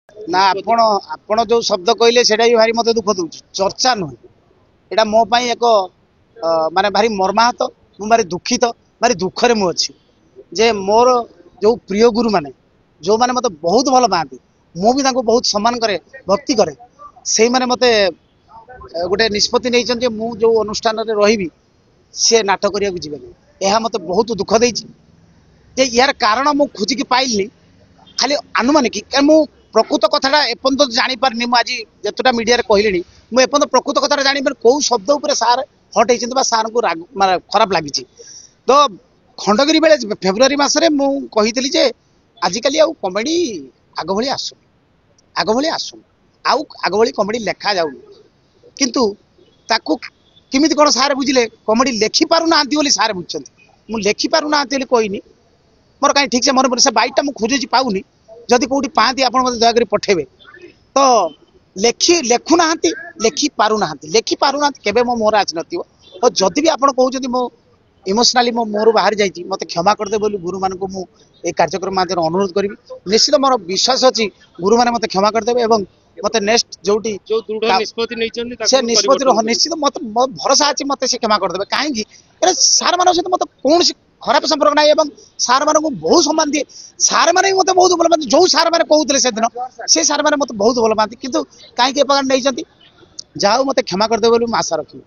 ना आपण आपण जो शब्द कहले सेटा भी भारी मते दुख दउछि चर्चा नुहे एटा मो पई एक माने भारी मर्माहत मु भारी दुखित भारी दुखरे मु अछि जे मोर जो प्रिय गुरु माने जो माने मते बहुत भल पाती मु भी तांको बहुत सम्मान करे भक्ति करे सेही माने मते गोटे निष्पत्ति नै जे मु जो अनुष्ठान रे रहिबी से नाटक करिया जिबेनी एहा मते बहुत दुख देछि जे यार कारण मु खोजी की पाइली खाली अनुमानिक मु प्रकृत कथा एपर्त जानी पारनी आज जतटा मीडिया कहली मुझे प्रकृत कथा जानी पार कौ शब्द उपर सार हट होती सार को खराब लगी तो खंडगिरी बेले फेब्रुआरी मसरे मुझी जे आजिकल आउ कमेडी आग भाई आसुन आग भाई कमेडी लेखा जाऊ किंतु ताकू किमिति कौन सारे बुझिले कमेडी लेखि पारुना सारे बुझे मुझे लेखि पारुना कहनी मोर कहीं ठीक से मन पड़े से बाइटा मुझे खोजुची पाऊनी जदि कौटी पाती आप दयाक पठेबे तो लेखुना लेखि पारुना केबे मो मोर आसी नथिबो और जदि भी आपण कहउछथि मो इमोशनली मो मोर बाहर जाइछि मते क्षमा करदे बोली गुरु मान को मु ए कार्यक्रम माध्यम अनुरोध करी निश्चित मोर विश्वास अछि गुरु माने मते क्षमा करदेबे एवं मते नेक्स्ट जोटी जो दृढ़ निष्पत्ति नै चंदी से निष्पत्ति निश्चित मते भरोसा अछि मते से क्षमा करदेबे काहेकि अरे सार मान सहित मते कोन खराब संपर्क ना एवं सार मान को बहुत सम्मान दिए सार मैंने मत बहुत भल पाती जो सार मैंने कहते से दिन से सार मैंने मत बहुत भल पाती किंतु कहीं जहाँ मत क्षमा करदे बोली आशा रखी।